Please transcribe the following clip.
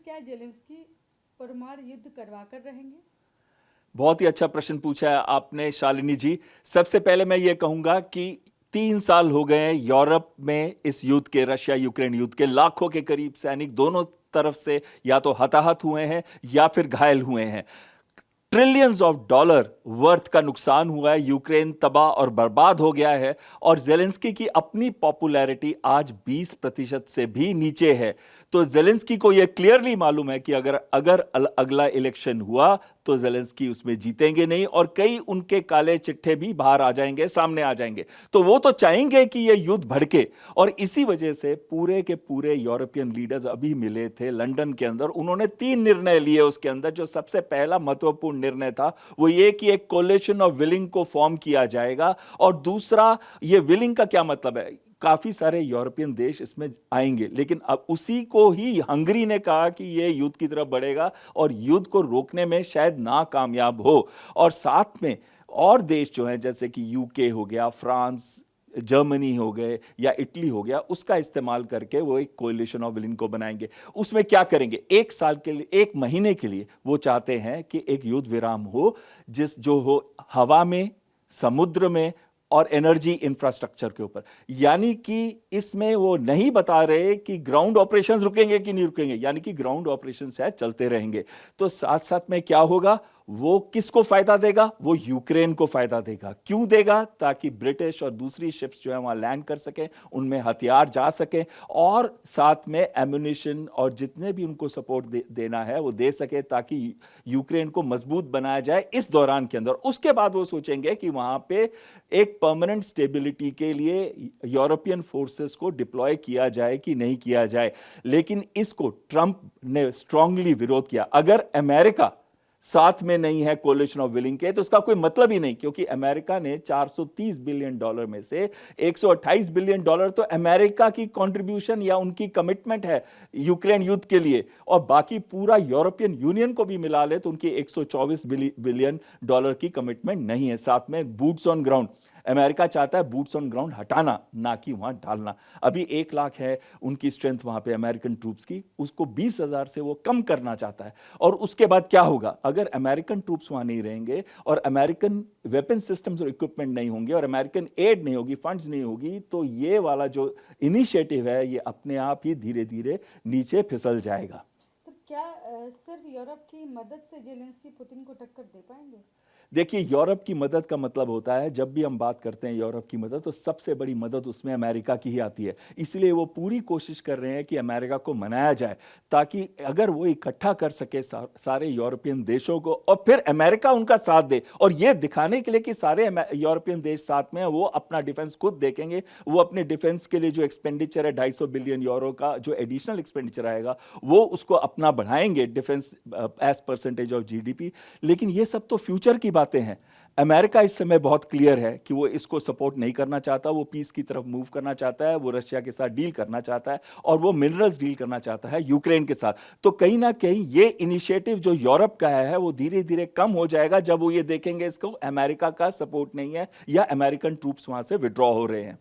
क्या जेलेंस्की परमाणु युद्ध करवा कर रहेंगे? बहुत ही अच्छा प्रश्न पूछा है आपने शालिनी जी। सबसे पहले मैं ये कहूंगा कि 3 साल हो गए यूरोप में इस युद्ध के, रशिया यूक्रेन युद्ध के। लाखों के करीब सैनिक दोनों तरफ से या तो हताहत हुए हैं या फिर घायल हुए हैं। ट्रिलियंस ऑफ डॉलर वर्थ का नुकसान हुआ है। यूक्रेन तबाह और बर्बाद हो गया है और जेलेंस्की की अपनी पॉपुलैरिटी आज 20% से भी नीचे है। तो जेलेंस्की को यह क्लियरली मालूम है कि अगर अगर अगला इलेक्शन हुआ तो जेलेंस्की उसमें जीतेंगे नहीं और कई उनके काले चिट्ठे भी बाहर आ जाएंगे, सामने आ जाएंगे। तो वो तो चाहेंगे कि यह युद्ध भड़के और इसी वजह से पूरे के पूरे यूरोपियन लीडर्स अभी मिले थे लंदन के अंदर। उन्होंने 3 निर्णय लिए उसके अंदर। जो सबसे पहला महत्वपूर्ण निर्णय था वो ये कि एक कोलिशन ऑफ विलिंग को फॉर्म किया जाएगा और दूसरा, ये विलिंग का क्या मतलब है, काफी सारे यूरोपियन देश इसमें आएंगे, लेकिन अब उसी को ही हंगरी ने कहा कि यह युद्ध की तरफ बढ़ेगा और युद्ध को रोकने में शायद नाकामयाब हो। और साथ में और देश जो हैं जैसे कि यूके हो गया, फ्रांस, जर्मनी हो गए या इटली हो गया, उसका इस्तेमाल करके वो एक कोलिशन ऑफ विलिंग को बनाएंगे। उसमें क्या करेंगे, 1 साल के लिए, 1 महीने के लिए वो चाहते हैं कि एक युद्ध विराम हो, जो हो हवा में, समुद्र में और एनर्जी इंफ्रास्ट्रक्चर के ऊपर। यानी कि इसमें वो नहीं बता रहे कि ग्राउंड ऑपरेशंस रुकेंगे कि नहीं रुकेंगे, यानी कि ग्राउंड ऑपरेशंस शायद चलते रहेंगे। तो साथ साथ में क्या होगा, वो किसको फायदा देगा, वो यूक्रेन को फायदा देगा। क्यों देगा, ताकि ब्रिटिश और दूसरी शिप्स जो है वहां लैंड कर सकें, उनमें हथियार जा सकें और साथ में एम्युनिशन और जितने भी उनको सपोर्ट देना है वो दे सके, ताकि यूक्रेन को मजबूत बनाया जाए इस दौरान के अंदर। उसके बाद वो सोचेंगे कि वहां पे एक परमानेंट स्टेबिलिटी के लिए यूरोपियन फोर्सेस को डिप्लॉय किया जाए कि नहीं किया जाए। लेकिन इसको ट्रंप ने स्ट्रांगली विरोध किया। अगर अमेरिका साथ में नहीं है कोलिशन ऑफ विलिंग के तो इसका कोई मतलब ही नहीं, क्योंकि अमेरिका ने 430 बिलियन डॉलर में से 128 बिलियन डॉलर तो अमेरिका की कंट्रीब्यूशन या उनकी कमिटमेंट है यूक्रेन युद्ध के लिए, और बाकी पूरा यूरोपियन यूनियन को भी मिला ले तो उनकी 124 बिलियन डॉलर की कमिटमेंट नहीं है। साथ में बूट्स ऑन ग्राउंड, अमेरिका चाहता है बूट्स ऑन ग्राउंड हटाना, ना कि वहां डालना। अभी 1 लाख है उनकी स्ट्रेंथ वहां पे अमेरिकन ट्रूप्स की, उसको 20,000 से वो कम करना चाहता है। और उसके बाद क्या होगा, अगर अमेरिकन ट्रूप्स वहां नहीं रहेंगे और अमेरिकन वेपन सिस्टम्स और इक्विपमेंट नहीं होंगे और अमेरिकन एड नहीं होगी, फंड्स नहीं होगी, तो ये वाला जो इनिशिएटिव है ये अपने आप ही धीरे धीरे नीचे फिसल जाएगा। तो क्या सिर्फ यूरोप की मदद से जेलेंस्की पुतिन को टक्कर दे पाएंगे? देखिए, यूरोप की मदद का मतलब होता है, जब भी हम बात करते हैं यूरोप की मदद, तो सबसे बड़ी मदद उसमें अमेरिका की ही आती है। इसलिए वो पूरी कोशिश कर रहे हैं कि अमेरिका को मनाया जाए, ताकि अगर वो इकट्ठा कर सके सारे यूरोपियन देशों को और फिर अमेरिका उनका साथ दे। और ये दिखाने के लिए कि सारे यूरोपियन देश साथ में, वो अपना डिफेंस खुद देखेंगे। वो अपने डिफेंस के लिए जो एक्सपेंडिचर है 250 बिलियन यूरो का जो एडिशनल एक्सपेंडिचर आएगा, वो उसको अपना बढ़ाएंगे defence as percentage of GDP. लेकिन ये सब तो फ्यूचर की बातें हैं। अमेरिका इस समय बहुत क्लियर है कि वो इसको सपोर्ट नहीं करना चाहता, वो पीस की तरफ मूव करना चाहता है, वो रशिया के साथ डील करना चाहता है और वो मिनरल्स डील करना चाहता है यूक्रेन के साथ। तो कहीं ना कहीं ये इनिशिएटिव जो यूरोप का है वो धीरे धीरे कम हो जाएगा जब वो ये देखेंगे इसको अमेरिका का सपोर्ट नहीं है या अमेरिकन ट्रूप्स वहां से विड्रॉ हो रहे हैं।